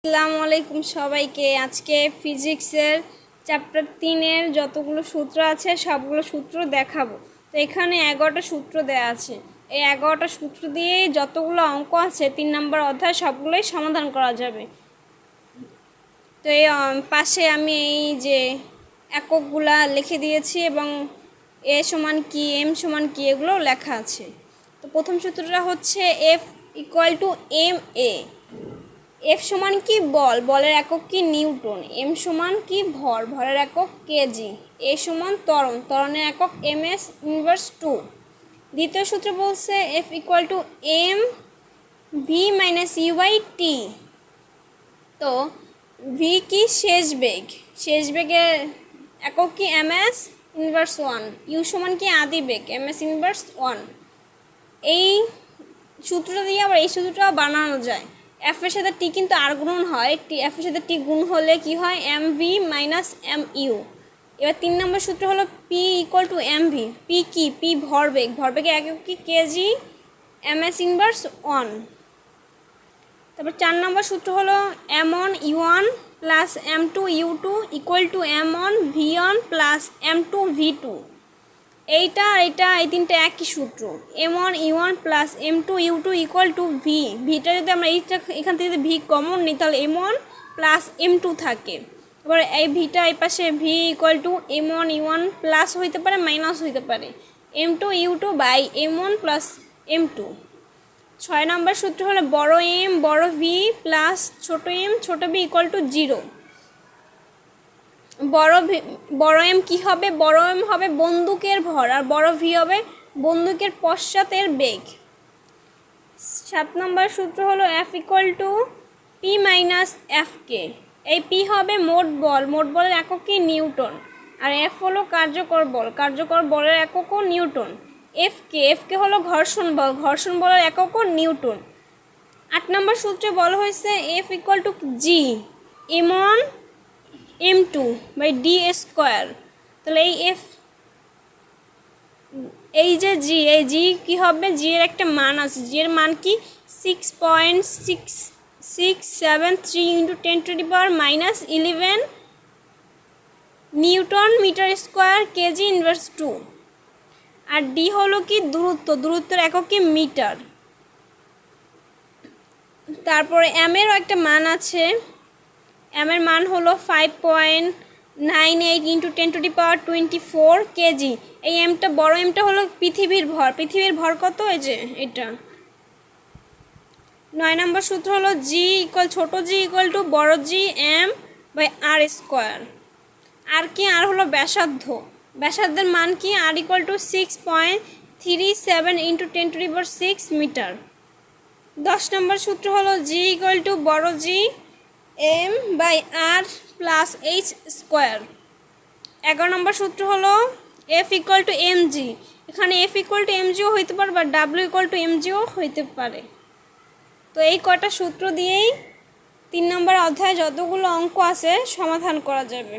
আসসালামু আলাইকুম সবাইকে। আজকে ফিজিক্সের চ্যাপ্টার 3-এর যতগুলো সূত্র আছে সবগুলো সূত্র দেখাবো। তো এখানে 11টা সূত্র দেওয়া আছে। এই 11টা সূত্র দিয়ে যতগুলো অঙ্ক আছে 3 নম্বর অধ্যায় সবগুলোই সমাধান করা যাবে। তো এই পাশে আমি এই যে এককগুলা লিখে দিয়েছি এবং এ সমান কি, এম সমান কি, এগুলো লেখা আছে। তো প্রথম সূত্রটা হচ্ছে F equal to M A. F সমান কি বল, বলের একক কি নিউটন। এম সমান কি ভর, ভরের একক কেজি। এ সমান ত্বরণ, ত্বরণের একক এম এস ইনভার্স 2। দ্বিতীয় সূত্র বলছে F equal to M V minus U by T. তো ভি কি শেষ বেগ, শেষ বেগের একক কি এম এস ইনভার্স 1। ইউ সমান কি আদি বেগ, এম এস ইনভার্স 1। এই সূত্রটা দিয়ে আবার এই সূত্রটাও বানানো যায়। এফ এর সাথে টি কিন্তু আর গুণ হয়, এফ এর সাথে টি গুণ হলে কি হয় M V minus M U. এবার 3 নম্বর সূত্র হলো P equal to M V. P কি, পি ভরবেগ, ভরবেগের একক কি কেজি, এম এস ইনভার্স 1। তারপর 4 নম্বর সূত্র হলো M one U one plus M two U two equal to M one V one plus M two V two. এইটা এই তিনটা একই সূত্র। M one U one plus M two U two equal to V. ভিটা যদি আমরা এখান থেকে যদি ভি কমন নিই তাহলে M one plus M two থাকে। এবার এই ভিটা এই পাশে V equal to M one U one plus হইতে পারে মাইনাস হইতে পারে M two U two by M one plus M two. 6 নম্বর সূত্র হলো বড় এম বড় ভি প্লাস ছোট এম ছোট ভি ইকুয়াল টু 0। বড় এম কি হবে, বড় এম হবে বন্দুকের ভর আর বড় ভি হবে বন্দুকের পশ্চাতের বেগ। 7 নম্বর সূত্র হলো F equal to P minus F K. এই পি হবে মোট বল, মোট বলের একক কি নিউটন। আর এফ হলো কার্যকর বল, কার্যকর বলের এককও নিউটন। এফ কে হলো ঘর্ষণ বল, ঘর্ষণ বলের এককও নিউটন। 8 নম্বর সূত্রে বলা হয়েছে F equal to G M one M two by D square. তাহলে এই যে জি, এই জি কী হবে, জি এর একটা মান আছে, জি এর মান কি 6.6673 into 10⁻⁻11 newton metre square KG inverse 2। আর ডি হলো কি দূরত্ব, দূরত্বের একক কি মিটার। তারপরে এম এরও একটা মান আছে, এম এর মান হলো 5.98 ইন্টু 10⁻24 কেজি। এই এমটা বড় এমটা হলো পৃথিবীর ভর, পৃথিবীর ভর কত, এই যে এটা। 9 নম্বর সূত্র হলো জি ইকুয়াল ছোট জি ইকুয়াল টু বড় G M by R square. R কি, আর হলো ব্যাসার্ধ, ব্যাসার্ধের মান কি R equal to 6.37 into 10⁻6 metre. 10 নম্বর সূত্র হলো জি ইকুয়াল টু বড় G M by R plus H square. 11 নম্বর সূত্র হলো F equal to M G. এখানে এফ ইকুয়াল টু এম জিও হইতে পারে বা ডাব্লিউ ইকুয়াল টু এম জিও হইতে পারে। তো এই কয়টা সূত্র দিয়েই 3 নম্বর অধ্যায়ে যতগুলো অঙ্ক আছে সমাধান করা যাবে।